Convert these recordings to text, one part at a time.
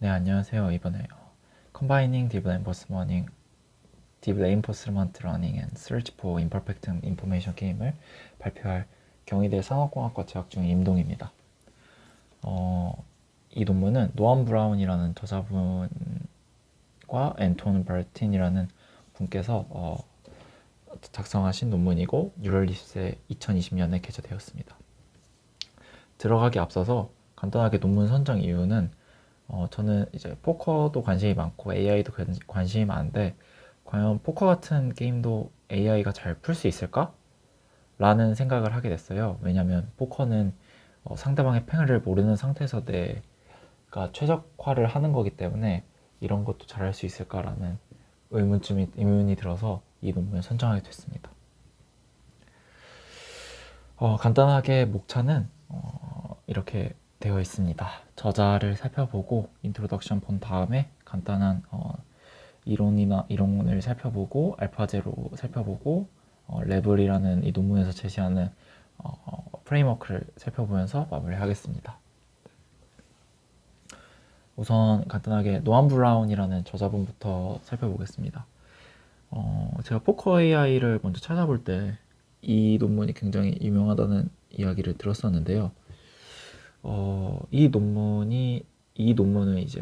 네, 안녕하세요. 이번에 Combining Deep Reinforcement Learning and Search for Imperfect Information 게임을 발표할 경희대 산업공학과 재학 중인 임동입니다. 이 논문은 노암 브라운이라는 저자분과 앤톤 버틴이라는 분께서 작성하신 논문이고 뉴럴리스트에 2020년에 게재되었습니다. 들어가기 앞서서 간단하게 논문 선정 이유는 저는 이제 포커도 관심이 많고 AI도 관심이 많은데 과연 포커 같은 게임도 AI가 잘 풀 수 있을까? 라는 생각을 하게 됐어요. 왜냐면 포커는 상대방의 팽을 모르는 상태에서 내가 최적화를 하는 거기 때문에 이런 것도 잘할 수 있을까라는 의문이 들어서 이 논문을 선정하게 됐습니다. 간단하게 목차는 이렇게 되어 있습니다. 저자를 살펴보고 인트로덕션 본 다음에 간단한 이론을 살펴보고 알파제로 살펴보고 레블이라는 이 논문에서 제시하는 프레임워크를 살펴보면서 마무리하겠습니다. 우선 간단하게 노암 브라운이라는 저자분부터 살펴보겠습니다. 제가 포커 AI를 먼저 찾아볼 때 이 논문이 굉장히 유명하다는 이야기를 들었었는데요. 이 논문은 이제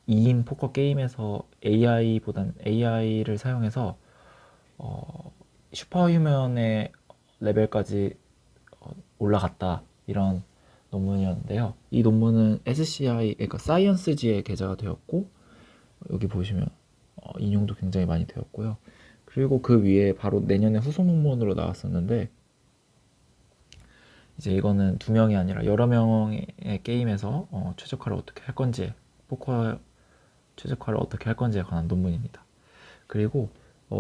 2인 포커 게임에서 AI를 사용해서 슈퍼휴먼의 레벨까지 올라갔다 이런 논문이었는데요. 이 논문은 SCI, 그러니까 사이언스지에 게재가 되었고 여기 보시면 인용도 굉장히 많이 되었고요. 그리고 그 위에 바로 내년에 후속 논문으로 나왔었는데 이제 이거는 2명이 아니라 여러 명의 게임에서 최적화를 어떻게 할 건지, 포커 최적화를 어떻게 할 건지에 관한 논문입니다. 그리고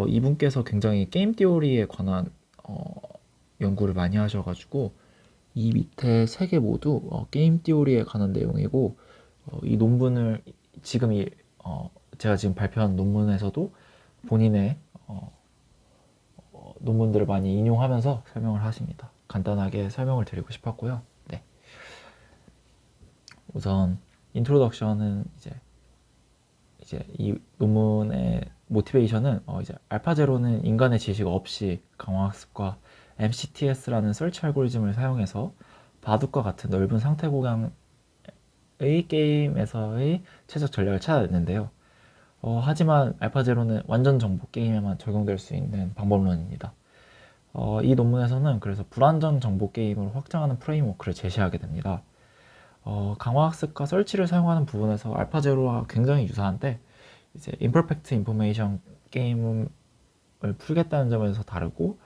이분께서 굉장히 게임 티오리에 관한 연구를 많이 하셔가지고 이 밑에 3개 모두 게임 티오리에 관한 내용이고 이 논문을 제가 지금 발표한 논문에서도 본인의 논문들을 많이 인용하면서 설명을 하십니다. 간단하게 설명을 드리고 싶었고요. 네. 우선 인트로덕션은 이제 이 논문의 모티베이션은 이제 알파제로는 인간의 지식 없이 강화학습과 MCTS라는 설치 알고리즘을 사용해서 바둑과 같은 넓은 상태 고양의 게임에서의 최적 전략을 찾아냈는데요. 하지만 알파제로는 완전 정보 게임에만 적용될 수 있는 방법론입니다. 이 논문에서는 그래서 불완전 정보 게임을 확장하는 프레임워크를 제시하게 됩니다. 강화학습과 설치를 사용하는 부분에서 알파제로와 굉장히 유사한데 이제 임퍼펙트 인포메이션 게임을 풀겠다는 점에서 다르고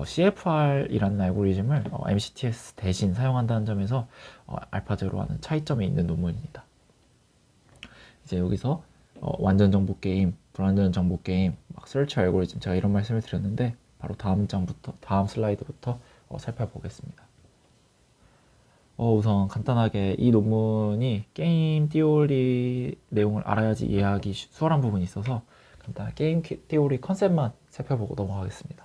CFR이라는 알고리즘을 MCTS 대신 사용한다는 점에서 알파제로와는 차이점이 있는 논문입니다. 이제 여기서 완전 정보 게임, 불완전 정보 게임, 설치 알고리즘 제가 이런 말씀을 드렸는데 바로 다음 슬라이드부터 살펴보겠습니다. 우선 간단하게 이 논문이 게임 티오리 내용을 알아야지 이해하기 수월한 부분이 있어서 간단하게 게임 티오리 컨셉만 살펴보고 넘어가겠습니다.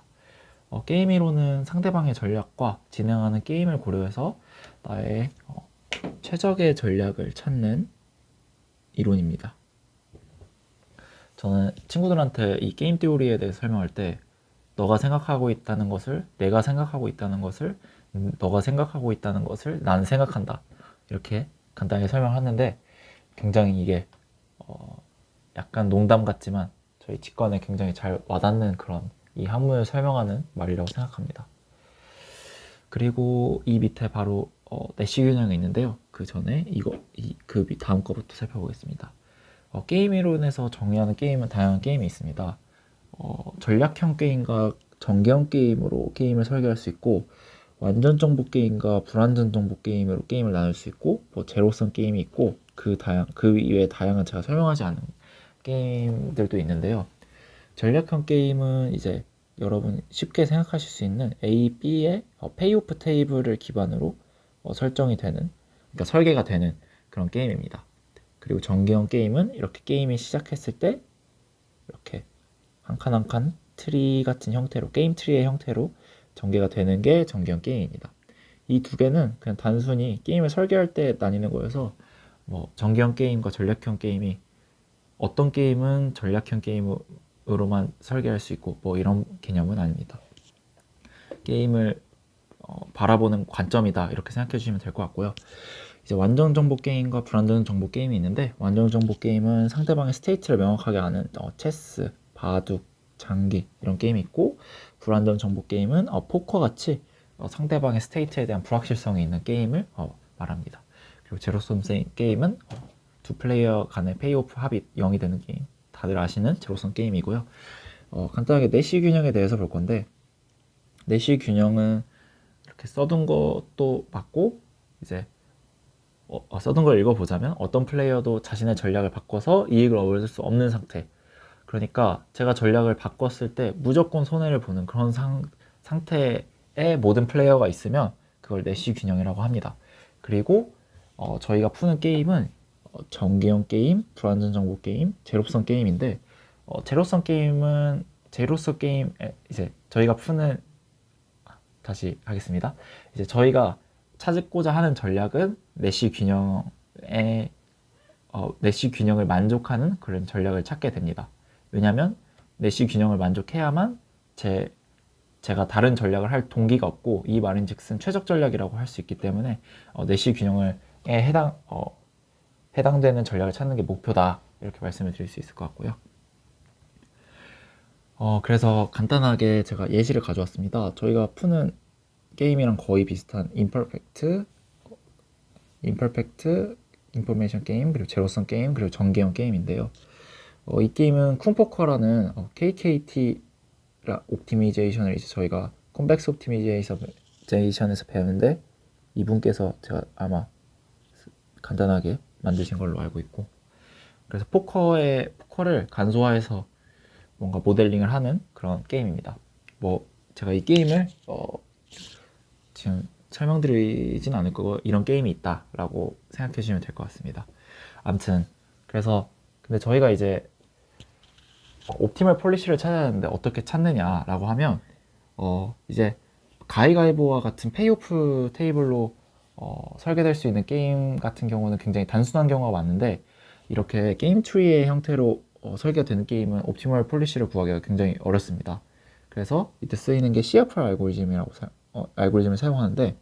게임 이론은 상대방의 전략과 진행하는 게임을 고려해서 나의 최적의 전략을 찾는 이론입니다. 저는 친구들한테 이 게임 티오리에 대해서 설명할 때 너가 생각하고 있다는 것을, 내가 생각하고 있다는 것을, 너가 생각하고 있다는 것을 나는 생각한다. 이렇게 간단히 설명하는데 굉장히 이게 약간 농담 같지만 저희 직관에 굉장히 잘 와닿는 그런 이 학문을 설명하는 말이라고 생각합니다. 그리고 이 밑에 바로 내시 균형이 있는데요. 그 전에 그 다음 거부터 살펴보겠습니다. 게임 이론에서 정의하는 게임은 다양한 게임이 있습니다. 전략형 게임과 전개형 게임으로 게임을 설계할 수 있고 완전 정보 게임과 불완전 정보 게임으로 게임을 나눌 수 있고 제로섬 게임이 있고 그 이외에 다양한 제가 설명하지 않은 게임들도 있는데요. 전략형 게임은 이제 여러분 쉽게 생각하실 수 있는 A, B의 페이오프 테이블을 기반으로 설정이 되는, 그러니까 설계가 되는 그런 게임입니다. 그리고 전개형 게임은 이렇게 게임이 시작했을 때 이렇게 한 칸 한 칸 트리 같은 형태로, 게임 트리의 형태로 전개가 되는 게 전개형 게임입니다. 이 두 개는 그냥 단순히 게임을 설계할 때 나뉘는 거여서 뭐 전기형 게임과 전략형 게임이 어떤 게임은 전략형 게임으로만 설계할 수 있고 뭐 이런 개념은 아닙니다. 게임을 바라보는 관점이다 이렇게 생각해 주시면 될 것 같고요. 이제 완전 정보 게임과 불완전 정보 게임이 있는데, 완전 정보 게임은 상대방의 스테이트를 명확하게 아는 체스, 바둑, 장기 이런 게임이 있고, 불완전 정보 게임은 포커 같이 상대방의 스테이트에 대한 불확실성이 있는 게임을 말합니다. 그리고 제로섬 게임은 두 플레이어 간의 페이오프 합이 0이 되는 게임, 다들 아시는 제로섬 게임이고요. 간단하게 내시 균형에 대해서 볼 건데, 내시 균형은 이렇게 써둔 것도 맞고, 이제 써둔 걸 읽어보자면 어떤 플레이어도 자신의 전략을 바꿔서 이익을 얻을 수 없는 상태. 그러니까 제가 전략을 바꿨을 때 무조건 손해를 보는 그런 상태에 모든 플레이어가 있으면 그걸 내시 균형이라고 합니다. 그리고 저희가 푸는 게임은 전개형 게임, 불완전 정보 게임, 제로섬 게임인데, 제로섬 게임은 제로섬 게임 이제 저희가 푸는, 다시 하겠습니다. 이제 저희가 찾고자 하는 전략은 내시 균형을 만족하는 그런 전략을 찾게 됩니다. 왜냐하면 내시 균형을 만족해야만 제가 다른 전략을 할 동기가 없고, 이 말인즉슨 최적 전략이라고 할 수 있기 때문에 내시 균형에 해당되는 전략을 찾는 게 목표다 이렇게 말씀을 드릴 수 있을 것 같고요. 그래서 간단하게 제가 예시를 가져왔습니다. 저희가 푸는 게임이랑 거의 비슷한 임퍼펙트, 인포메이션 게임, 그리고 제로섬 게임, 그리고 전개형 게임인데요. 이 게임은 쿵포커라는 KKT 옵티미제이션을 이제 저희가 콘벡스 옵티미제이션에서 배우는데, 이분께서 제가 아마 간단하게 만드신 걸로 알고 있고, 그래서 포커를 간소화해서 뭔가 모델링을 하는 그런 게임입니다. 뭐 제가 이 게임을 지금 설명드리진 않을 거고, 이런 게임이 있다라고 생각해 주시면 될 것 같습니다. 아무튼 그래서 근데 저희가 이제 옵티멀 폴리시를 찾아야 하는데 어떻게 찾느냐라고 하면, 이제 가위가위보와 같은 페이오프 테이블로 설계될 수 있는 게임 같은 경우는 굉장히 단순한 경우가 많은데, 이렇게 게임 트리의 형태로 설계가 되는 게임은 옵티멀 폴리시를 구하기가 굉장히 어렵습니다. 그래서 이때 쓰이는 게 CFR 알고리즘을 사용하는데,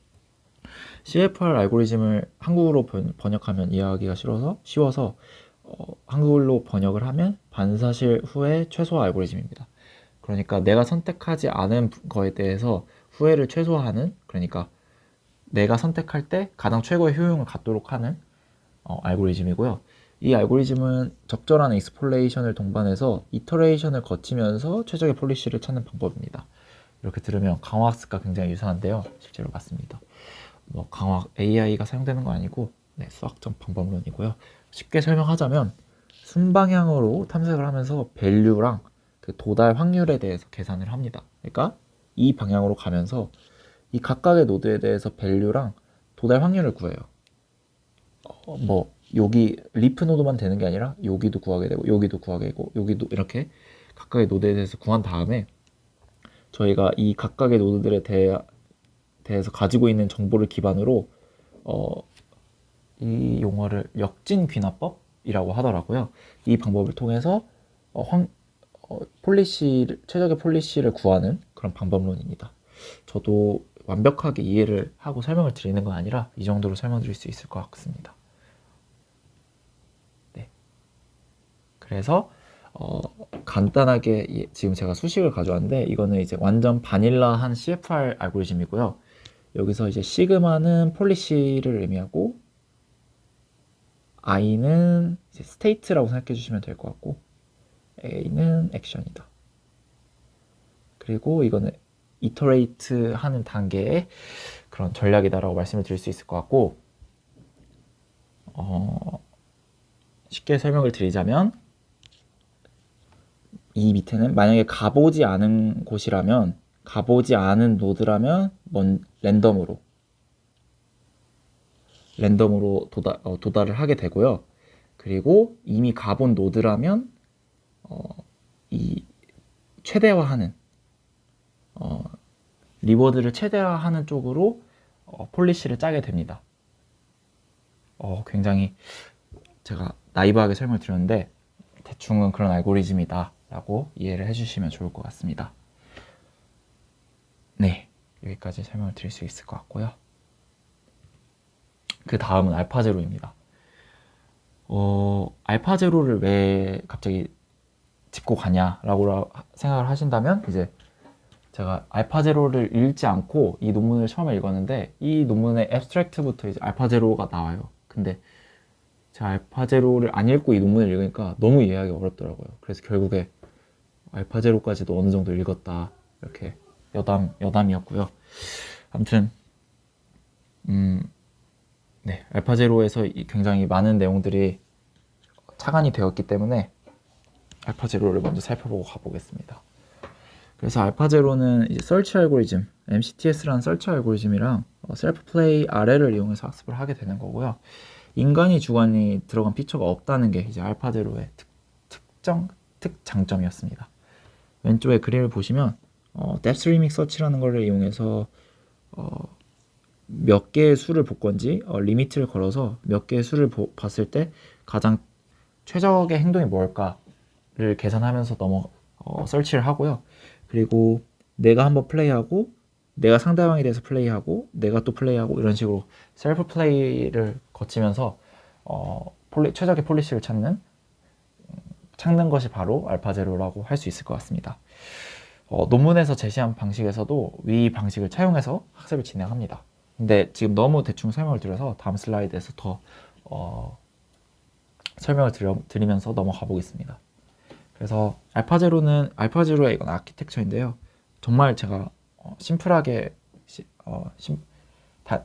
CFR 알고리즘을 한국어로 번역하면 이해하기가 쉬워서 한글로 번역을 하면 반사실 후회 최소화 알고리즘입니다. 그러니까 내가 선택하지 않은 거에 대해서 후회를 최소화하는, 그러니까 내가 선택할 때 가장 최고의 효용을 갖도록 하는 알고리즘이고요. 이 알고리즘은 적절한 익스플레이션을 동반해서 이터레이션을 거치면서 최적의 폴리시를 찾는 방법입니다. 이렇게 들으면 강화학습과 굉장히 유사한데요. 실제로 맞습니다. 뭐 강화 AI가 사용되는 거 아니고 수학적 방법론이고요. 쉽게 설명하자면 순방향으로 탐색을 하면서 밸류랑 그 도달 확률에 대해서 계산을 합니다. 그러니까 이 방향으로 가면서 이 각각의 노드에 대해서 밸류랑 도달 확률을 구해요. 뭐 여기 리프 노드만 되는 게 아니라 여기도 구하게 되고 여기도 구하게 되고 여기도, 이렇게 각각의 노드에 대해서 구한 다음에 저희가 이 각각의 노드들에 대해서 가지고 있는 정보를 기반으로 이 용어를 역진귀납법이라고 하더라고요. 이 방법을 통해서 최적의 폴리시를 구하는 그런 방법론입니다. 저도 완벽하게 이해를 하고 설명을 드리는 건 아니라 이 정도로 설명드릴 수 있을 것 같습니다. 네. 그래서 간단하게 지금 제가 수식을 가져왔는데, 이거는 이제 완전 바닐라한 CFR 알고리즘이고요. 여기서 이제 시그마는 폴리시를 의미하고, I는 이제 스테이트라고 생각해 주시면 될 것 같고, A는 액션이다. 그리고 이거는 이터레이트 하는 단계의 그런 전략이다라고 말씀을 드릴 수 있을 것 같고, 쉽게 설명을 드리자면, 이 밑에는 만약에 가보지 않은 곳이라면, 가보지 않은 노드라면 랜덤으로 도달을 하게 되고요. 그리고 이미 가본 노드라면 이 최대화하는 리워드를 최대화하는 쪽으로 폴리시를 짜게 됩니다. 굉장히 제가 나이브하게 설명을 드렸는데 대충은 그런 알고리즘이다 라고 이해를 해주시면 좋을 것 같습니다. 네, 여기까지 설명을 드릴 수 있을 것 같고요. 그 다음은 알파제로입니다. 알파제로를 왜 갑자기 짚고 가냐라고 생각을 하신다면, 이제 제가 알파제로를 읽지 않고 이 논문을 처음에 읽었는데 이 논문의 앱스트랙트부터 이제 알파제로가 나와요. 근데 제가 알파제로를 안 읽고 이 논문을 읽으니까 너무 이해하기 어렵더라고요. 그래서 결국에 알파제로까지도 어느 정도 읽었다, 이렇게 여담이었고요. 아무튼 네, 알파제로에서 굉장히 많은 내용들이 착안이 되었기 때문에 알파제로를 먼저 살펴보고 가보겠습니다. 그래서 알파제로는 이제 서치 알고리즘, MCTS라는 서치 알고리즘이랑 셀프 플레이 아래를 이용해서 학습을 하게 되는 거고요. 인간이 주관이 들어간 피처가 없다는 게 이제 알파제로의 특장점이었습니다. 왼쪽에 그림을 보시면 depth limit search라는 걸 이용해서 몇 개의 수를 볼 건지 리미트를 걸어서 몇 개의 수를 봤을 때 가장 최적의 행동이 뭘까를 계산하면서 설치를 하고요. 그리고 내가 한번 플레이하고 내가 상대방에 대해서 플레이하고 내가 또 플레이하고 이런 식으로 셀프 플레이를 거치면서 최적의 폴리시를 찾는 것이 바로 알파제로라고 할 수 있을 것 같습니다. 논문에서 제시한 방식에서도 위 방식을 차용해서 학습을 진행합니다. 근데 지금 너무 대충 설명을 드려서 다음 슬라이드에서 더 설명을 드리면서 넘어가 보겠습니다. 그래서 알파제로의 이건 아키텍처인데요. 정말 제가 심플하게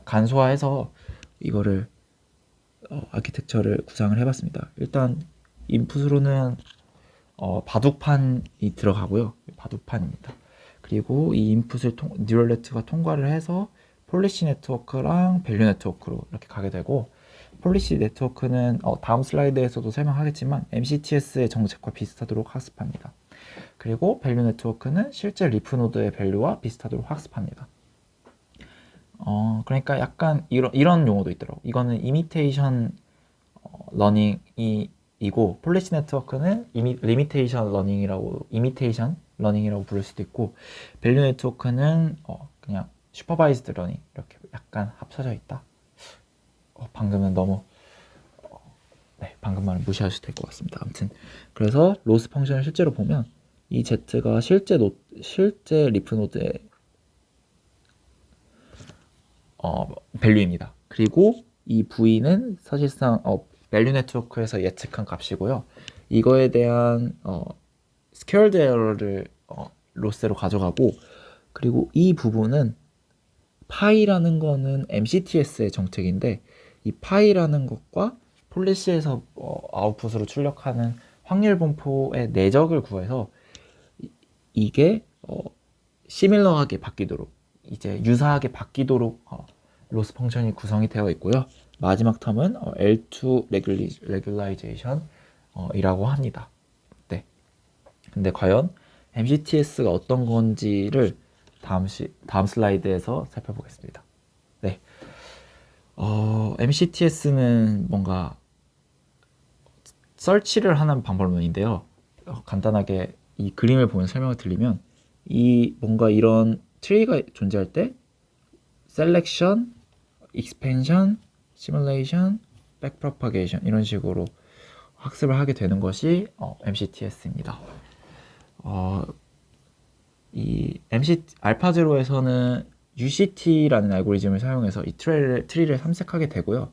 간소화해서 이거를 아키텍처를 구상을 해봤습니다. 일단 인풋으로는 바둑판이 들어가고요. 바둑판입니다. 그리고 이 인풋을 뉴럴 네트가 통과를 해서 폴리시 네트워크랑 밸류 네트워크로 이렇게 가게 되고, 폴리시 네트워크는 다음 슬라이드에서도 설명하겠지만 MCTS의 정책과 비슷하도록 학습합니다. 그리고 밸류 네트워크는 실제 리프 노드의 밸류와 비슷하도록 학습합니다. 그러니까 약간 이런 용어도 있더라고. 이거는 이미테이션 러닝이고, 폴리시 네트워크는 리미테이션 러닝이라고 부를 수도 있고, 밸류 네트워크는 그냥 슈퍼바이즈드 러닝, 이렇게 약간 합쳐져 있다. 방금은 너무 방금 말은 무시하셔도 될 것 같습니다. 아무튼 그래서 로스 펑션을 실제로 보면 이 Z가 실제 리프 노드의 밸류입니다. 그리고 이 V는 사실상 밸류 네트워크에서 예측한 값이고요. 이거에 대한 스퀘어드 에러를 로스로 가져가고, 그리고 이 부분은 파이라는 거는 MCTS의 정책인데, 이 파이라는 것과 폴리시에서 아웃풋으로 출력하는 확률 분포의 내적을 구해서 이게 시밀러하게 바뀌도록, 이제 유사하게 바뀌도록 로스 펑션이 구성이 되어 있고요. 마지막 텀은 L2 레귤라이제이션 이라고 합니다. 네. 근데 과연 MCTS가 어떤 건지를 다음 슬라이드에서 살펴보겠습니다. 네. MCTS는 뭔가 설치를 하는 방법론인데요. 간단하게 이 그림을 보면 설명을 드리면, 뭔가 이런 트리가 존재할 때 셀렉션, 익스펜션, 시뮬레이션, 백프로파게이션 이런 식으로 학습을 하게 되는 것이 MCTS입니다. 이 알파제로에서는 UCT라는 알고리즘을 사용해서 이 트리를 탐색하게 되고요.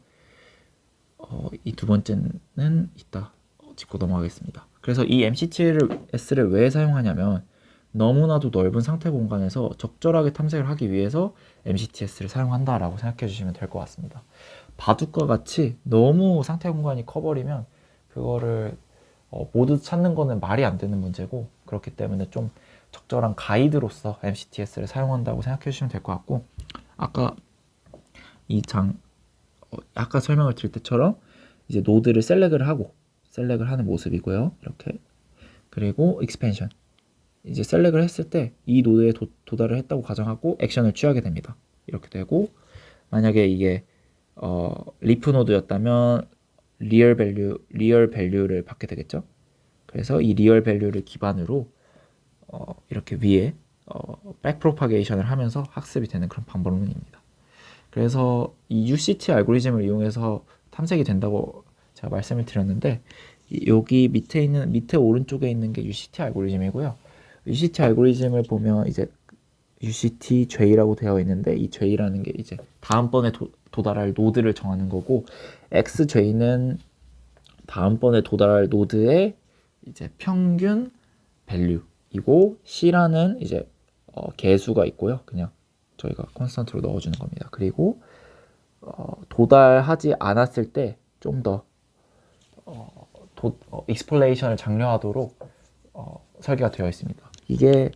이 두 번째는 이따 짚고 넘어가겠습니다. 그래서 이 MCTS를 왜 사용하냐면, 너무나도 넓은 상태 공간에서 적절하게 탐색을 하기 위해서 MCTS를 사용한다라고 생각해 주시면 될 것 같습니다. 바둑과 같이 너무 상태 공간이 커버리면 그거를 모두 찾는 거는 말이 안 되는 문제고, 그렇기 때문에 좀 적절한 가이드로서 MCTS를 사용한다고 생각해 주시면 될 것 같고, 아까 아까 설명을 드릴 때처럼 이제 노드를 셀렉을 하는 모습이고요. 이렇게. 그리고 익스펜션, 이제 셀렉을 했을 때 이 노드에 도달을 했다고 가정하고 액션을 취하게 됩니다. 이렇게 되고, 만약에 이게 리프 노드였다면 리얼 밸류를 받게 되겠죠. 그래서 이 리얼 밸류를 기반으로 이렇게 위에 백 프로파게이션을 하면서 학습이 되는 그런 방법론입니다. 그래서 이 UCT 알고리즘을 이용해서 탐색이 된다고 제가 말씀을 드렸는데, 여기 밑에 오른쪽에 있는 게 UCT 알고리즘이고요. UCT 알고리즘을 보면 이제 UCT J라고 되어 있는데, 이 J라는 게 이제 다음번에 도달할 노드를 정하는 거고, XJ는 다음번에 도달할 노드의 이제 평균 밸류이고, C라는 이제 개수가 있고요. 그냥 저희가 콘스턴트로 넣어주는 겁니다. 그리고 도달하지 않았을 때 좀 더 익스플레이션을 장려하도록 설계가 되어 있습니다. 이게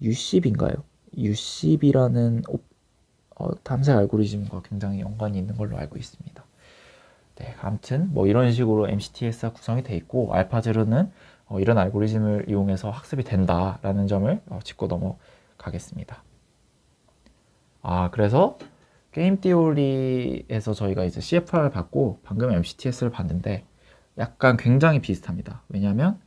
U10인가요? U10이라는 탐색 알고리즘과 굉장히 연관이 있는 걸로 알고 있습니다. 네, 아무튼 뭐 이런 식으로 MCTS가 구성이 되어 있고, 알파제로는 이런 알고리즘을 이용해서 학습이 된다라는 점을 짚고 넘어가겠습니다. 그래서 게임 티오리에서 저희가 이제 CFR 받고 방금 MCTS를 봤는데 약간 굉장히 비슷합니다. 왜냐하면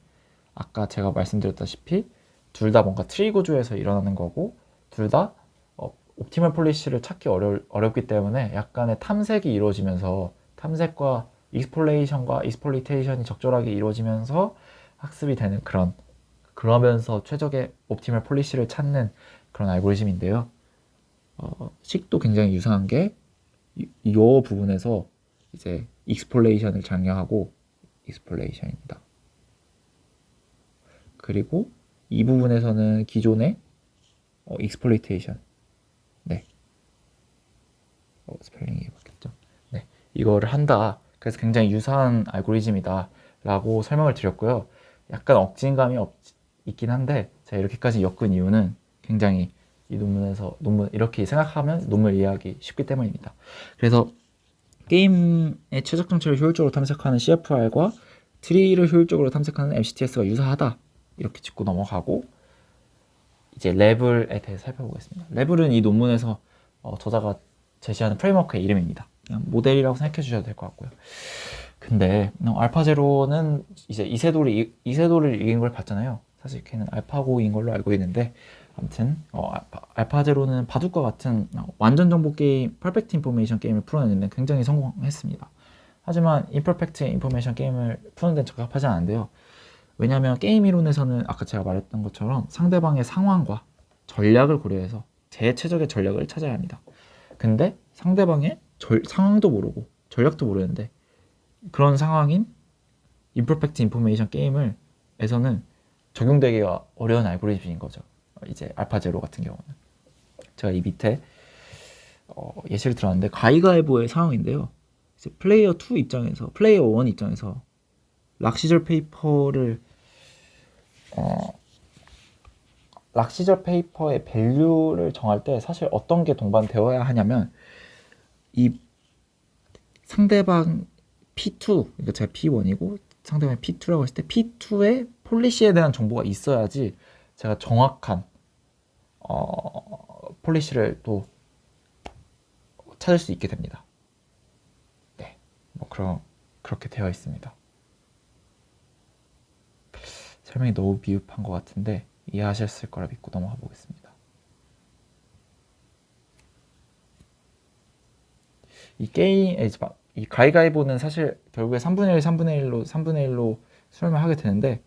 아까 제가 말씀드렸다시피 둘 다 뭔가 트리 구조에서 일어나는 거고, 둘 다 옵티멀 폴리시를 찾기 어렵기 때문에 약간의 탐색이 이루어지면서, 탐색과 익스플레이션과 익스플로이테이션이 적절하게 이루어지면서 학습이 되는 그러면서 최적의 옵티멀 폴리시를 찾는 그런 알고리즘인데요. 식도 굉장히 유사한 게 이 부분에서 이제 익스플레이션을 장려하고, 익스플레이션입니다. 그리고 이 부분에서는 기존의 익스플로이테이션, 네, 스펠링이 바뀌었죠. 네, 이거를 한다. 그래서 굉장히 유사한 알고리즘이다 라고 설명을 드렸고요. 약간 억진감이 있긴 한데, 제가 이렇게까지 엮은 이유는 굉장히 이 논문 이렇게 생각하면 논문을 이해하기 쉽기 때문입니다. 그래서 게임의 최적 정체를 효율적으로 탐색하는 CFR과 트리를 효율적으로 탐색하는 MCTS가 유사하다, 이렇게 짚고 넘어가고, 이제 레벨에 대해서 살펴보겠습니다. 레벨은 이 논문에서 저자가 제시하는 프레임워크의 이름입니다. 그냥 모델이라고 생각해 주셔도 될 것 같고요. 근데 알파제로는 이제 이세돌을 이긴 걸 봤잖아요. 사실 걔는 알파고인 걸로 알고 있는데, 아무튼 알파제로는 바둑과 같은 완전 정보 게임, 퍼펙트 인포메이션 게임을 풀어내는데 굉장히 성공했습니다. 하지만 임퍼펙트 인포메이션 게임을 푸는 데는 적합하지 않은데요. 왜냐하면 게임 이론에서는 아까 제가 말했던 것처럼 상대방의 상황과 전략을 고려해서 제 최적의 전략을 찾아야 합니다. 근데 상대방의 상황도 모르고 전략도 모르는데, 그런 상황인 임퍼펙트 인포메이션 게임에서는 적용되기가 어려운 알고리즘인 거죠. 이제 알파제로 같은 경우는 제가 이 밑에 예시를 들었는데, 가위가위보의 상황인데요. 이제 플레이어 1 입장에서 락시절 페이퍼의 밸류를 정할 때 사실 어떤 게 동반되어야 하냐면, 이 상대방 P2, 그러니까 제가 P1이고 상대방이 P2라고 했을 때 P2의 폴리시에 대한 정보가 있어야지 제가 정확한 폴리시를 또 찾을 수 있게 됩니다. 네, 뭐 그렇게 되어 있습니다. 설명이 너무 미흡한 것 같은데 이해하셨을 거라 믿고 넘어가 보겠습니다. 이 가위가위보는 사실 결국에 3분의 1로 수렴을 하게 되는데,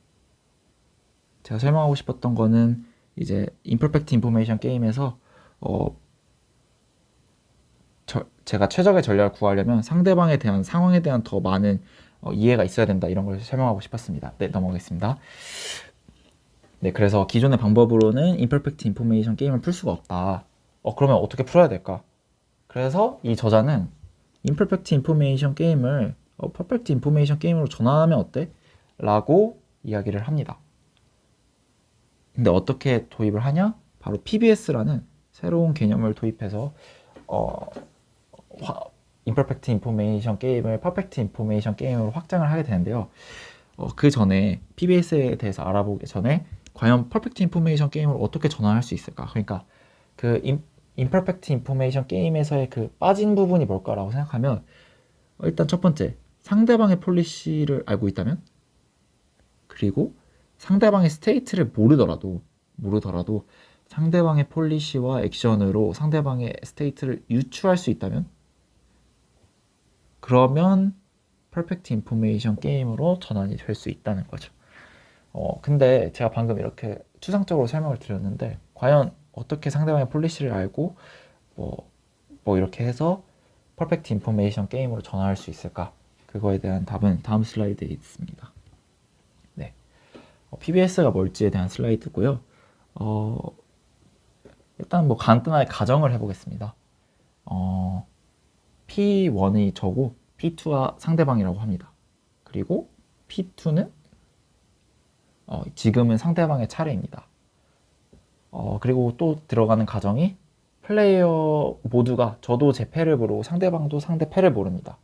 제가 설명하고 싶었던 거는 이제 임퍼펙트 인포메이션 게임에서 제가 최적의 전략을 구하려면 상대방에 대한 상황에 대한 더 많은 이해가 있어야 된다, 이런 걸 설명하고 싶었습니다. 네, 넘어가겠습니다. 네, 그래서 기존의 방법으로는 임퍼펙트 인포메이션 게임을 풀 수가 없다. 그러면 어떻게 풀어야 될까? 그래서 이 저자는 임퍼펙트 인포메이션 게임을 퍼펙트 인포메이션 게임으로 전환하면 어때? 라고 이야기를 합니다. 근데 어떻게 도입을 하냐? 바로 PBS라는 새로운 개념을 도입해서 임퍼펙트 인포메이션 게임을 퍼펙트 인포메이션 게임으로 확장을 하게 되는데요. 그 전에 PBS에 대해서 알아보기 전에 과연 퍼펙트 인포메이션 게임을 어떻게 전환할 수 있을까? 그러니까 그 임퍼펙트 인포메이션 게임에서의 그 빠진 부분이 뭘까라고 생각하면, 일단 첫 번째, 상대방의 폴리시를 알고 있다면, 그리고 상대방의 스테이트를 모르더라도 상대방의 폴리시와 액션으로 상대방의 스테이트를 유추할 수 있다면, 그러면 퍼펙트 인포메이션 게임으로 전환이 될 수 있다는 거죠. 근데 제가 방금 이렇게 추상적으로 설명을 드렸는데, 과연 어떻게 상대방의 폴리시를 알고 뭐 이렇게 해서 퍼펙트 인포메이션 게임으로 전환할 수 있을까? 그거에 대한 답은 다음 슬라이드에 있습니다. 네, PBS가 뭘지에 대한 슬라이드고요. 일단 뭐 간단하게 가정을 해보겠습니다. P1이 저고 P2가 상대방이라고 합니다. 그리고 P2는 지금은 상대방의 차례입니다. 그리고 또 들어가는 가정이 플레이어 모두가 저도 제 패를 모르고 상대방도 상대 패를 모릅니다.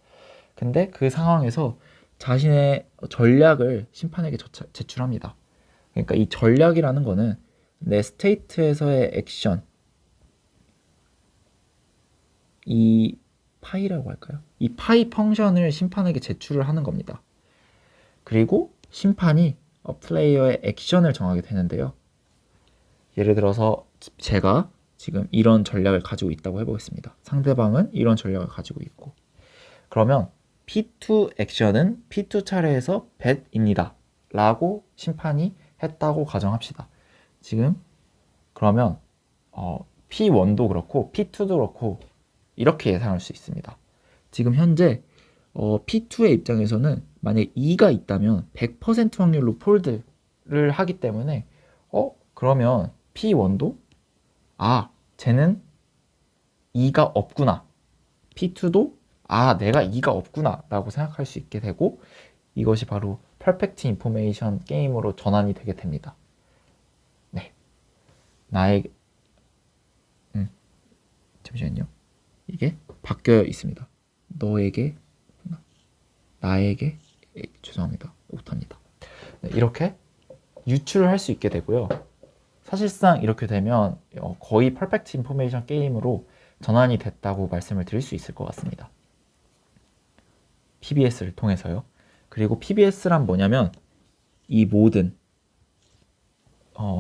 근데 그 상황에서 자신의 전략을 심판에게 제출합니다. 그러니까 이 전략이라는 거는 내 스테이트에서의 액션, 이 파이라고 할까요? 이 파이 펑션을 심판에게 제출을 하는 겁니다. 그리고 심판이 플레이어의 액션을 정하게 되는데요. 예를 들어서 제가 지금 이런 전략을 가지고 있다고 해보겠습니다. 상대방은 이런 전략을 가지고 있고, 그러면 P2 액션은 P2 차례에서 bet입니다 라고 심판이 했다고 가정합시다. 지금 그러면 P1도 그렇고 P2도 그렇고 이렇게 예상할 수 있습니다. 지금 현재 P2의 입장에서는 만약에 2가 있다면 100% 확률로 폴드를 하기 때문에 그러면 P1도 쟤는 2가 없구나, P2도 내가 2가 없구나 라고 생각할 수 있게 되고, 이것이 바로 퍼펙트 인포메이션 게임으로 전환이 되게 됩니다. 네, 잠시만요. 이게 바뀌어 있습니다. 너에게, 나에게, 죄송합니다. 못합니다. 네, 이렇게 유추를 할 수 있게 되고요. 사실상 이렇게 되면 거의 퍼펙트 인포메이션 게임으로 전환이 됐다고 말씀을 드릴 수 있을 것 같습니다. PBS를 통해서요. 그리고 PBS란 뭐냐면 이 모든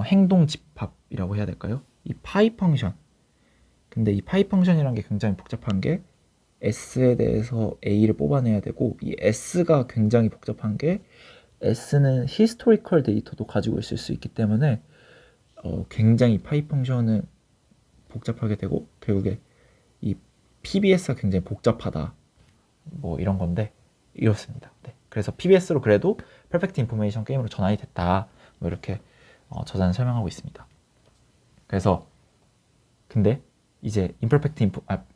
행동 집합이라고 해야 될까요? 이 파이 펑션. 근데 이 파이 펑션이라는 게 굉장히 복잡한 게 S에 대해서 A를 뽑아내야 되고, 이 S가 굉장히 복잡한 게 S는 히스토리컬 데이터도 가지고 있을 수 있기 때문에 굉장히 파이 펑션은 복잡하게 되고, 결국에 이 PBS가 굉장히 복잡하다, 뭐 이런 건데 이렇습니다. 네. 그래서 PBS로 그래도 퍼펙트 인포메이션 게임으로 전환이 됐다, 뭐 이렇게 저자는 설명하고 있습니다. 그래서 근데 이제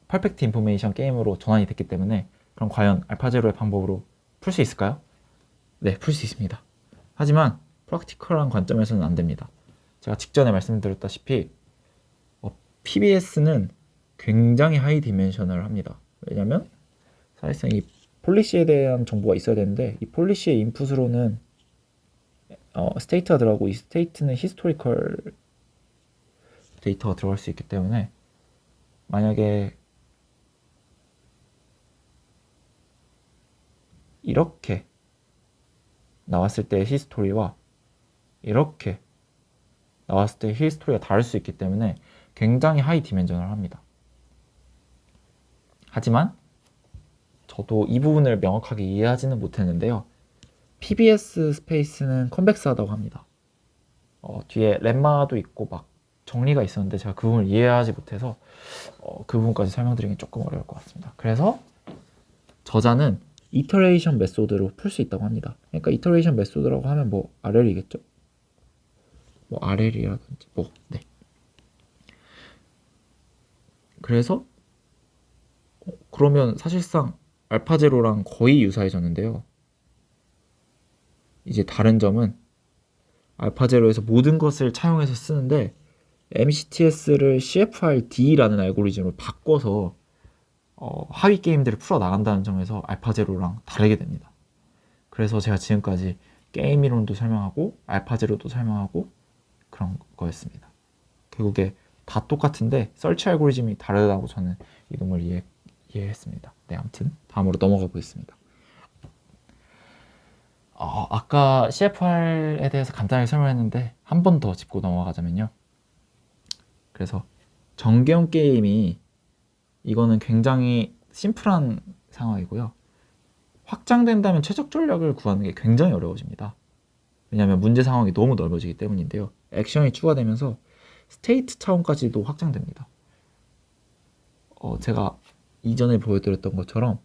퍼펙트 인포메이션 게임으로 전환이 됐기 때문에, 그럼 과연 알파제로의 방법으로 풀 수 있을까요? 네, 풀 수 있습니다. 하지만 프랙티컬한 관점에서는 안 됩니다. 제가 직전에 말씀드렸다시피 PBS는 굉장히 하이 디멘셔널 합니다. 왜냐면 사실상 이 폴리시에 대한 정보가 있어야 되는데, 이 폴리시의 인풋으로는 스테이트가 들어가고, 이 스테이트는 히스토리컬 데이터가 들어갈 수 있기 때문에, 만약에 이렇게 나왔을 때의 히스토리와 이렇게 나왔을 때의 히스토리가 다를 수 있기 때문에 굉장히 하이 디멘셔널 합니다. 하지만 저도 이 부분을 명확하게 이해하지는 못했는데요. PBS 스페이스는 컨벡스하다고 합니다. 뒤에 렘마도 있고 막 정리가 있었는데 제가 그 부분을 이해하지 못해서 그 부분까지 설명드리기 조금 어려울 것 같습니다. 그래서 저자는 이터레이션 메소드로 풀 수 있다고 합니다. 그러니까 이터레이션 메소드라고 하면 뭐 RL이겠죠? 뭐 RL이라든지 네. 그래서 그러면 사실상 알파제로랑 거의 유사해졌는데요. 이제 다른 점은 알파제로에서 모든 것을 차용해서 쓰는데 MCTS를 CFRD라는 알고리즘으로 바꿔서 하위 게임들을 풀어 나간다는 점에서 알파제로랑 다르게 됩니다. 그래서 제가 지금까지 게임 이론도 설명하고 알파제로도 설명하고 그런 거였습니다. 결국에 다 똑같은데 설치 알고리즘이 다르다고 저는 이 놈을 이해했습니다. 네, 아무튼 다음으로 넘어가 보겠습니다. 아까 CFR에 대해서 간단하게 설명했는데 한 번 더 짚고 넘어가자면요. 그래서 전개형 게임이 이거는 굉장히 심플한 상황이고요. 확장된다면 최적 전략을 구하는 게 굉장히 어려워집니다. 왜냐하면 문제 상황이 너무 넓어지기 때문인데요. 액션이 추가되면서 스테이트 차원까지도 확장됩니다. 제가 이전에 보여드렸던 것처럼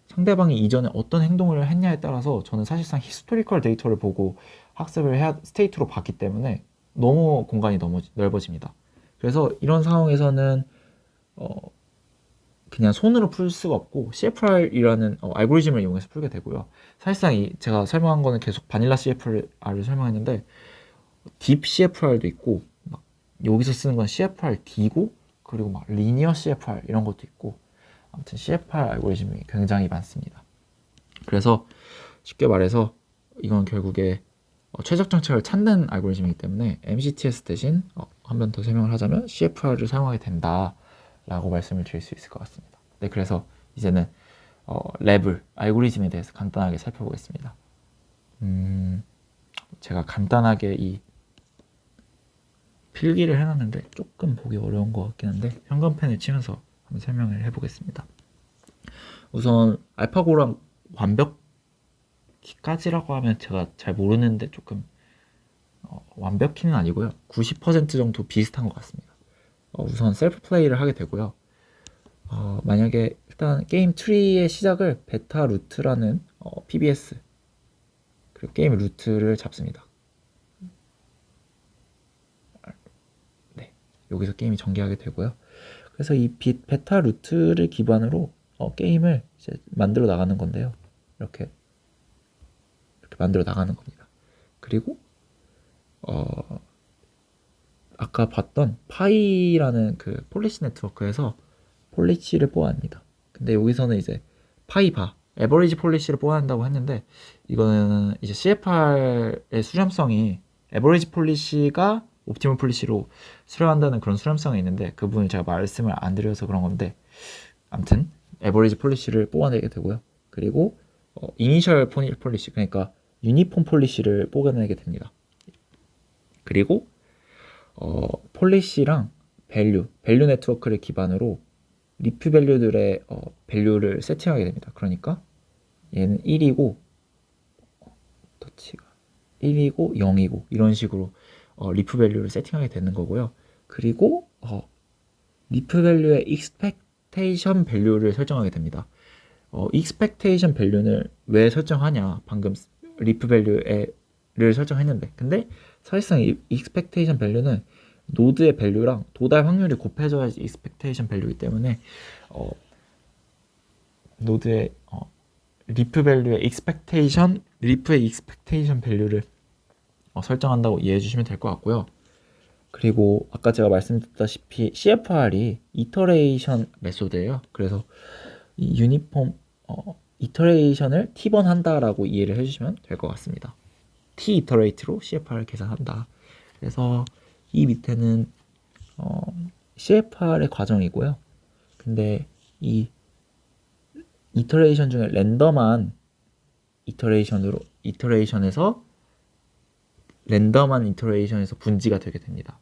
상대방이 이전에 어떤 행동을 했냐에 따라서 저는 사실상 히스토리컬 데이터를 보고 학습을 해야 스테이트로 봤기 때문에 너무 공간이 너무 넓어집니다. 그래서 이런 상황에서는 그냥 손으로 풀 수가 없고 CFR이라는 알고리즘을 이용해서 풀게 되고요. 사실상 제가 설명한 거는 계속 바닐라 CFR을 설명했는데 딥 CFR도 있고 막 여기서 쓰는 건 CFR-D고 그리고 막 리니어 CFR 이런 것도 있고 아무튼 CFR 알고리즘이 굉장히 많습니다. 그래서 쉽게 말해서 이건 결국에 최적 정책을 찾는 알고리즘이기 때문에 MCTS 대신 한 번 더 설명을 하자면 CFR을 사용하게 된다라고 말씀을 드릴 수 있을 것 같습니다. 네, 그래서 이제는 레벨 알고리즘에 대해서 간단하게 살펴보겠습니다. 제가 간단하게 이 필기를 해놨는데 조금 보기 어려운 것 같긴 한데 형광펜을 치면서 한번 설명을 해보겠습니다. 우선 알파고랑 완벽히까지라고 하면 제가 잘 모르는데 조금 완벽히는 아니고요. 90% 정도 비슷한 것 같습니다. 우선 셀프 플레이를 하게 되고요. 만약에 일단 게임 트리의 시작을 베타 루트라는 PBS 그리고 게임 루트를 잡습니다. 네, 여기서 게임이 전개하게 되고요. 그래서 이 베타 루트를 기반으로 게임을 이제 만들어 나가는 건데요. 이렇게 만들어 나가는 겁니다. 그리고 아까 봤던 파이라는 그 폴리시 네트워크에서 폴리시를 뽑아냅니다. 근데 여기서는 이제 파이바, 에버리지 폴리시를 뽑아낸다고 했는데 이거는 이제 CFR의 수렴성이 에버리지 폴리시가 옵티멀 폴리시로 수렴한다는 그런 수렴성이 있는데 그 부분을 제가 말씀을 안 드려서 그런 건데 아무튼 에버리지 폴리시를 뽑아내게 되고요. 그리고 이니셜 폴리시 그러니까 유니폼 폴리시를 뽑아내게 됩니다. 그리고 폴리시랑 밸류 네트워크를 기반으로 리프 밸류들의 밸류를 세팅하게 됩니다. 그러니까 얘는 1이고 터치가 1이고 0이고 이런 식으로 리프 밸류를 세팅하게 되는 거고요. 그리고 리프 밸류의 익스펙테이션 밸류를 설정하게 됩니다. 익스펙테이션 밸류는 왜 설정하냐? 방금 리프 밸류를 설정했는데 근데 사실상 이 익스펙테이션 밸류는 노드의 밸류랑 도달 확률이 곱해져야지 익스펙테이션 밸류이기 때문에 노드의 리프의 익스펙테이션 밸류를 설정한다고 이해해 주시면 될 것 같고요. 그리고 아까 제가 말씀드렸다시피 CFR이 이터레이션 메소드예요. 그래서 이 유니폼 이터레이션을 T번 한다라고 이해를 해주시면 될 것 같습니다. T 이터레이트로 CFR을 계산한다. 그래서 이 밑에는 CFR의 과정이고요. 근데 이 이터레이션 중에 랜덤한 이터레이션에서 분지가 되게 됩니다.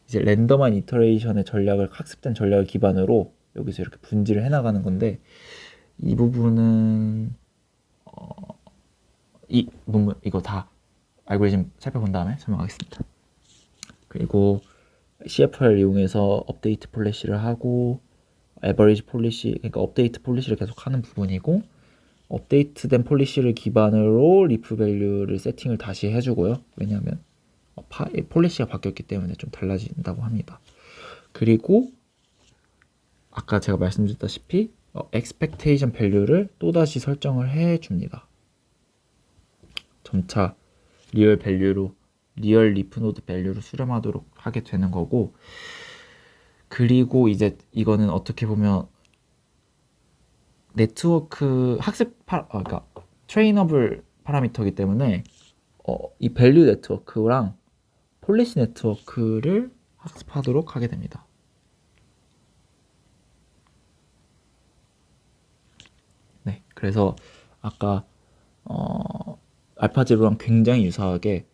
이제 랜덤한 이터레이션의 전략을 학습된 전략을 기반으로 여기서 이렇게 분지를 해나가는 건데 이 부분은 이 부분 이거 다 알고리즘 살펴본 다음에 설명하겠습니다. 그리고 CFR을 이용해서 업데이트 폴리시를 하고 에버리지 폴리시 그러니까 업데이트 폴리시를 계속 하는 부분이고 업데이트된 폴리시를 기반으로 리프 밸류를 세팅을 다시 해주고요. 왜냐하면 폴리시가 바뀌었기 때문에 좀 달라진다고 합니다. 그리고 아까 제가 말씀드렸다시피 expectation 밸류를 또다시 설정을 해줍니다. 점차 리얼 리프 노드 밸류로 수렴하도록 하게 되는 거고 그리고 이제 이거는 어떻게 보면 네트워크 그러니까 트레이너블 파라미터이기 때문에 이 밸류 네트워크랑 폴리시 네트워크를 학습하도록 하게 됩니다. 네, 그래서 아까 알파제로랑 굉장히 유사하게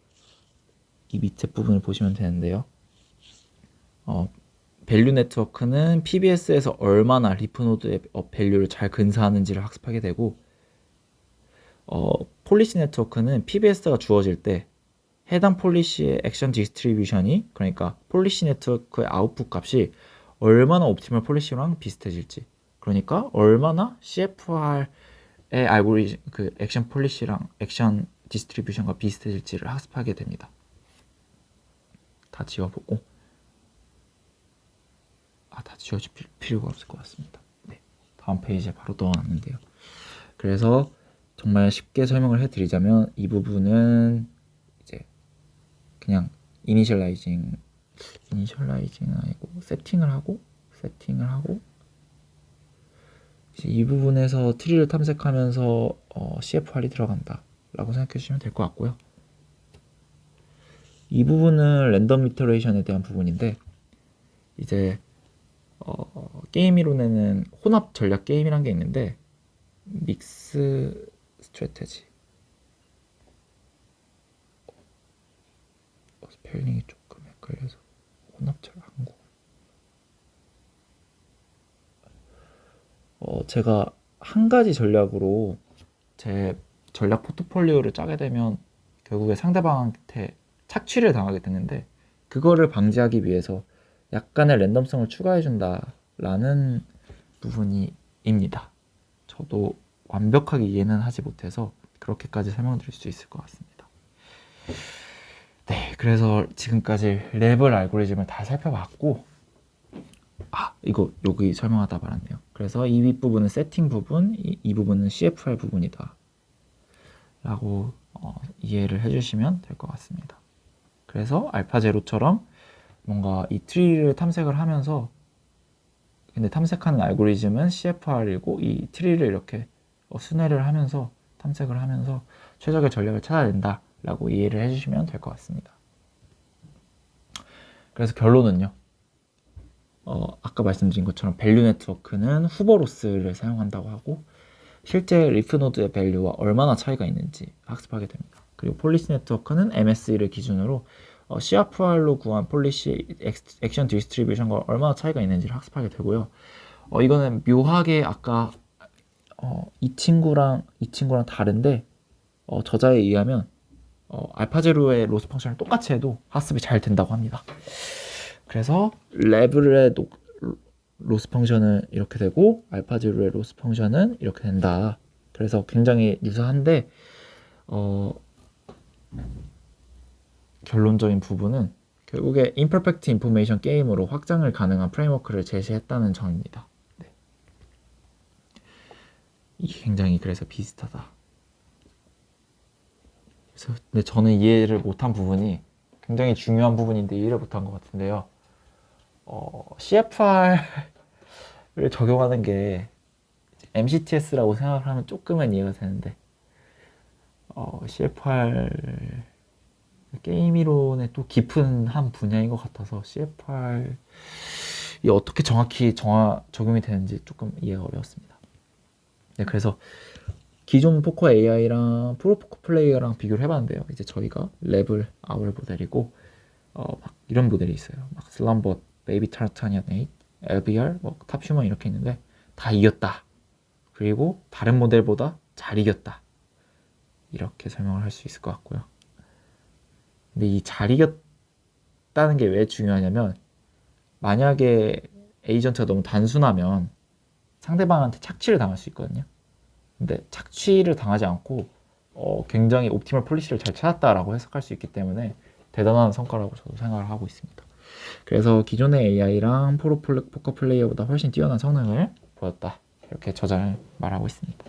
이 밑에 부분을 보시면 되는데요. 밸류 네트워크는 PBS에서 얼마나 리프노드의 밸류를 잘 근사하는지를 학습하게 되고, 폴리시 네트워크는 PBS가 주어질 때 해당 폴리시의 액션 디스트리뷰션이, 그러니까 폴리시 네트워크의 아웃풋 값이 얼마나 옵티멀 폴리시랑 비슷해질지, 그러니까 얼마나 CFR의 알고리즘 그 액션 폴리시랑 액션 디스트리뷰션과 비슷해질지를 학습하게 됩니다. 다 지워보고, 다 지워질 필요가 없을 것 같습니다. 네, 다음 페이지에 바로 넣어놨는데요. 그래서 정말 쉽게 설명을 해드리자면 이 부분은 이제 그냥 이니셜라이징은 아니고 세팅을 하고 이제 이 부분에서 트리를 탐색하면서 CFR이 들어간다 라고 생각해 주시면 될 것 같고요. 이 부분은 랜덤 이터레이션에 대한 부분인데, 이제 게임 이론에는 혼합 전략 게임이란 게 있는데, 믹스 스트래테지, 스펠링이 조금 헷갈려서 혼합 전략 한국. 제가 한 가지 전략으로 제 전략 포트폴리오를 짜게 되면 결국에 상대방한테 착취를 당하게 되는데, 그거를 방지하기 위해서 약간의 랜덤성을 추가해준다라는 부분입니다. 저도 완벽하게 이해는 하지 못해서 그렇게까지 설명드릴 수 있을 것 같습니다. 네, 그래서 지금까지 레벨 알고리즘을 다 살펴봤고, 이거 여기 설명하다 말았네요. 그래서 이 윗부분은 세팅 부분, 이 부분은 CFR 부분이다 라고 이해를 해주시면 될 것 같습니다. 그래서 알파제로처럼 뭔가 이 트리를 탐색을 하면서, 근데 탐색하는 알고리즘은 CFR이고 이 트리를 이렇게 순회를 하면서 탐색을 하면서 최적의 전략을 찾아낸다 라고 이해를 해주시면 될 것 같습니다. 그래서 결론은요, 아까 말씀드린 것처럼 밸류 네트워크는 후보로스를 사용한다고 하고, 실제 리프노드의 밸류와 얼마나 차이가 있는지 학습하게 됩니다. 그리고 폴리시 네트워크는 MSE를 기준으로 CFR로 구한 폴리시 액션 디스트리뷰션과 얼마나 차이가 있는지를 학습하게 되고요. 이거는 묘하게 아까 이 친구랑 다른데, 저자에 의하면 알파제로의 로스 펑션을 똑같이 해도 학습이 잘 된다고 합니다. 그래서 레벨의 로스 펑션은 이렇게 되고 알파제로의 로스 펑션은 이렇게 된다. 그래서 굉장히 유사한데, 결론적인 부분은 결국에 임퍼펙트 인포메이션 게임으로 확장을 가능한 프레임워크를 제시했다는 점입니다. 네. 이게 굉장히 그래서 비슷하다. 그래서 근데 저는 이해를 못한 부분이 굉장히 중요한 부분인데 이해를 못한 것 같은데요. CFR을 적용하는 게 MCTS라고 생각을 하면 조금은 이해가 되는데, CFR 게임 이론의 또 깊은 한 분야인 것 같아서 CFR이 어떻게 정확히 적용이 되는지 조금 이해가 어려웠습니다. 네, 그래서 기존 포커 AI랑 프로포커 플레이어랑 비교를 해봤는데요. 이제 저희가 레벨 아울 모델이고, 막 이런 모델이 있어요. 막 슬럼버, 베이비 타르타니안 8, LBR, 탑슈먼 이렇게 있는데 다 이겼다. 그리고 다른 모델보다 잘 이겼다. 이렇게 설명을 할 수 있을 것 같고요. 근데 이 잘 이겼다는 게 왜 중요하냐면, 만약에 에이전트가 너무 단순하면 상대방한테 착취를 당할 수 있거든요. 근데 착취를 당하지 않고 굉장히 옵티멀 폴리시를 잘 찾았다라고 해석할 수 있기 때문에 대단한 성과라고 저도 생각을 하고 있습니다. 그래서 기존의 AI랑 포커 플레이어보다 훨씬 뛰어난 성능을 보였다. 이렇게 저자는 말하고 있습니다.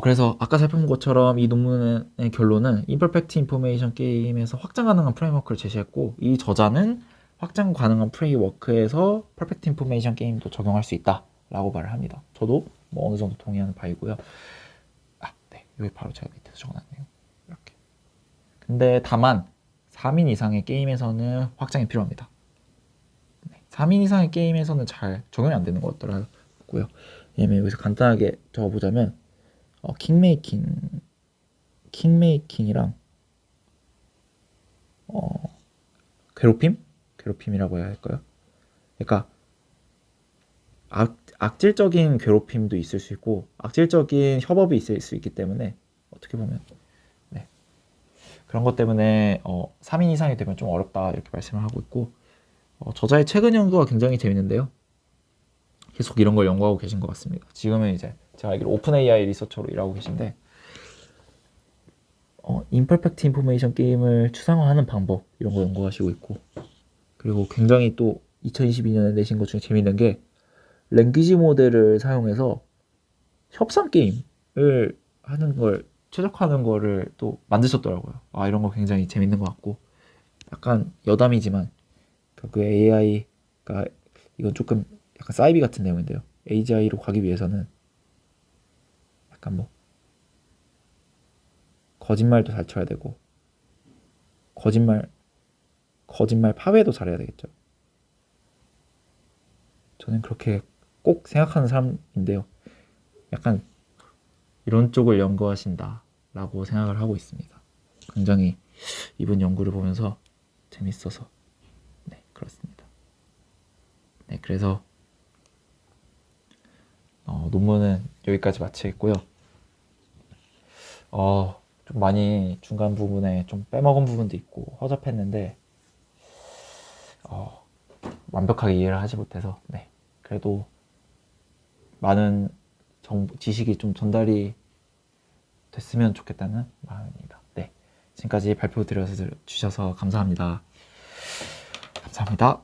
그래서 아까 살펴본 것처럼 이 논문의 결론은 임퍼펙트 인포메이션 게임에서 확장 가능한 프레임워크를 제시했고, 이 저자는 확장 가능한 프레임워크에서 퍼펙트 인포메이션 게임도 적용할 수 있다 라고 말을 합니다. 저도 뭐 어느 정도 동의하는 바이고요. 네, 여기 바로 제가 밑에서 적어놨네요. 이렇게. 근데 다만 3인 이상의 게임에서는 확장이 필요합니다. 3인 이상의 게임에서는 잘 적용이 안 되는 것 같더라고요. 왜냐면 여기서 간단하게 적어보자면 킹메이킹 킹메이킹이랑 괴롭힘이라고 해야 할까요? 그러니까 악질적인 괴롭힘도 있을 수 있고 악질적인 협업이 있을 수 있기 때문에 어떻게 보면 네. 그런 것 때문에 3인 이상이 되면 좀 어렵다 이렇게 말씀을 하고 있고 저자의 최근 연구가 굉장히 재밌는데요. 계속 이런 걸 연구하고 계신 것 같습니다. 지금은 이제 제가 알기로 오픈 AI 리서처로 일하고 계신데 임퍼펙트 인포메이션 게임을 추상화하는 방법 이런 거 연구하시고 있고 그리고 굉장히 또 2022년에 내신 것 중에 재밌는 게 랭귀지 모델을 사용해서 협상 게임을 하는 걸 최적화하는 거를 또 만드셨더라고요. 이런 거 굉장히 재밌는 것 같고 약간 여담이지만 그 AI가 이건 조금 약간 사이비 같은 내용인데요. AGI로 가기 위해서는 약간 뭐 거짓말도 잘 쳐야 되고 거짓말 파괴도 잘해야 되겠죠. 저는 그렇게 꼭 생각하는 사람인데요. 약간 이런 쪽을 연구하신다라고 생각을 하고 있습니다. 굉장히 이분 연구를 보면서 재밌어서 네 그렇습니다. 네 그래서 논문은 여기까지 마치겠고요. 좀 많이 중간 부분에 좀 빼먹은 부분도 있고 허접했는데 완벽하게 이해를 하지 못해서 네 그래도 많은 지식이 좀 전달이 됐으면 좋겠다는 마음입니다. 네 지금까지 발표 드려주셔서 감사합니다. 감사합니다.